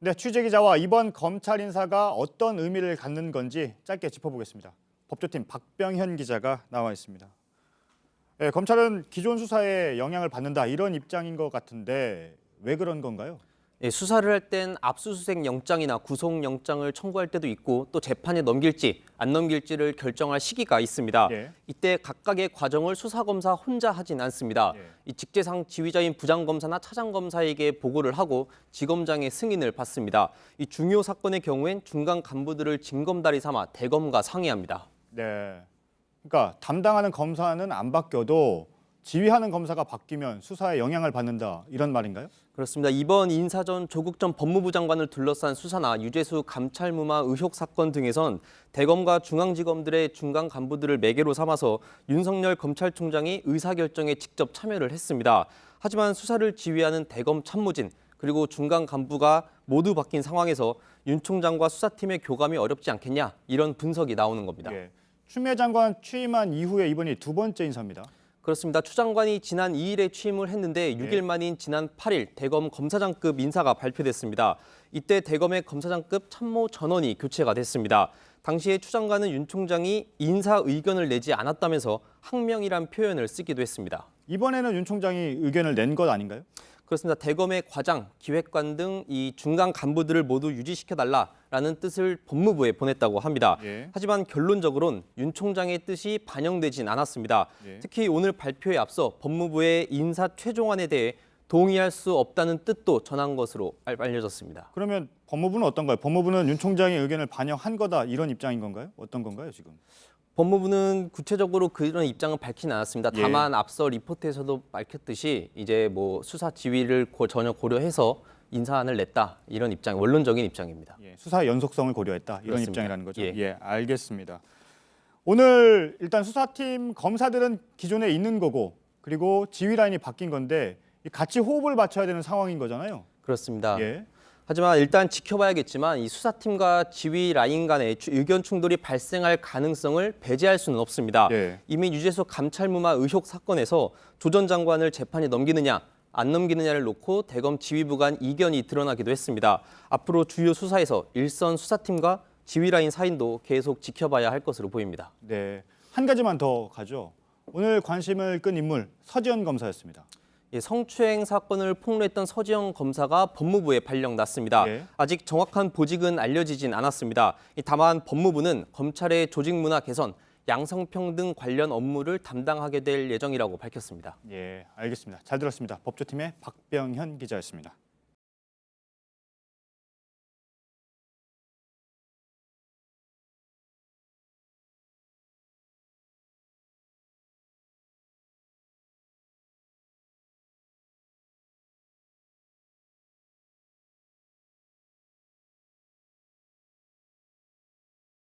네, 취재기자와 이번 검찰 인사가 어떤 의미를 갖는 건지 짧게 짚어보겠습니다. 법조팀 박병현 기자가 나와 있습니다. 네, 검찰은 기존 수사에 영향을 받는다 이런 입장인 것 같은데 왜 그런 건가요? 예, 수사를 할 땐 압수수색 영장이나 구속영장을 청구할 때도 있고 또 재판에 넘길지 안 넘길지를 결정할 시기가 있습니다. 예. 이때 각각의 과정을 수사검사 혼자 하진 않습니다. 예. 이 직제상 지휘자인 부장검사나 차장검사에게 보고를 하고 지검장의 승인을 받습니다. 이 중요 사건의 경우엔 중간 간부들을 징검다리 삼아 대검과 상의합니다. 네. 그러니까 담당하는 검사는 안 바뀌어도 지휘하는 검사가 바뀌면 수사에 영향을 받는다 이런 말인가요? 그렇습니다. 이번 인사 전 조국 전 법무부 장관을 둘러싼 수사나 유재수 감찰무마 의혹 사건 등에선 대검과 중앙지검들의 중간 간부들을 매개로 삼아서 윤석열 검찰총장이 의사결정에 직접 참여를 했습니다. 하지만 수사를 지휘하는 대검 참모진 그리고 중간 간부가 모두 바뀐 상황에서 윤 총장과 수사팀의 교감이 어렵지 않겠냐 이런 분석이 나오는 겁니다. 예. 추미애 장관 취임한 이후에 이번이 두 번째 인사입니다. 그렇습니다. 추 장관이 지난 2일에 취임을 했는데 6일 만인 지난 8일 대검 검사장급 인사가 발표됐습니다. 이때 대검의 검사장급 참모 전원이 교체가 됐습니다. 당시에 추 장관은 윤 총장이 인사 의견을 내지 않았다면서 항명이란 표현을 쓰기도 했습니다. 이번에는 윤 총장이 의견을 낸 것 아닌가요? 그렇습니다. 대검의 과장, 기획관 등 이 중간 간부들을 모두 유지시켜달라라는 뜻을 법무부에 보냈다고 합니다. 예. 하지만 결론적으로는 윤 총장의 뜻이 반영되진 않았습니다. 예. 특히 오늘 발표에 앞서 법무부의 인사 최종안에 대해 동의할 수 없다는 뜻도 전한 것으로 알려졌습니다. 그러면 법무부는 어떤가요? 법무부는 윤 총장의 의견을 반영한 거다 이런 입장인 건가요? 어떤 건가요 지금? 법무부는 구체적으로 그런 입장은 밝히진 않았습니다. 예. 다만 앞서 리포트에서도 밝혔듯이 이제 뭐 수사 지휘를 전혀 고려해서 인사안을 냈다 이런 입장, 원론적인 입장입니다. 예, 수사의 연속성을 고려했다 이런 그렇습니다. 입장이라는 거죠. 예. 예, 알겠습니다. 오늘 일단 수사팀 검사들은 기존에 있는 거고 그리고 지휘 라인이 바뀐 건데 같이 호흡을 맞춰야 되는 상황인 거잖아요. 그렇습니다. 예. 하지만 일단 지켜봐야겠지만 이 수사팀과 지휘 라인 간의 의견 충돌이 발생할 가능성을 배제할 수는 없습니다. 예. 이미 유재수 감찰무마 의혹 사건에서 조 전 장관을 재판에 넘기느냐 안 넘기느냐를 놓고 대검 지휘부 간 이견이 드러나기도 했습니다. 앞으로 주요 수사에서 일선 수사팀과 지휘 라인 사인도 계속 지켜봐야 할 것으로 보입니다. 네. 한 가지만 더 가죠. 오늘 관심을 끈 인물 서지현 검사였습니다. 예, 성추행 사건을 폭로했던 서지영 검사가 법무부에 발령 났습니다. 예. 아직 정확한 보직은 알려지진 않았습니다. 다만 법무부는 검찰의 조직 문화 개선, 양성평등 관련 업무를 담당하게 될 예정이라고 밝혔습니다. 예, 알겠습니다. 잘 들었습니다. 법조팀의 박병현 기자였습니다.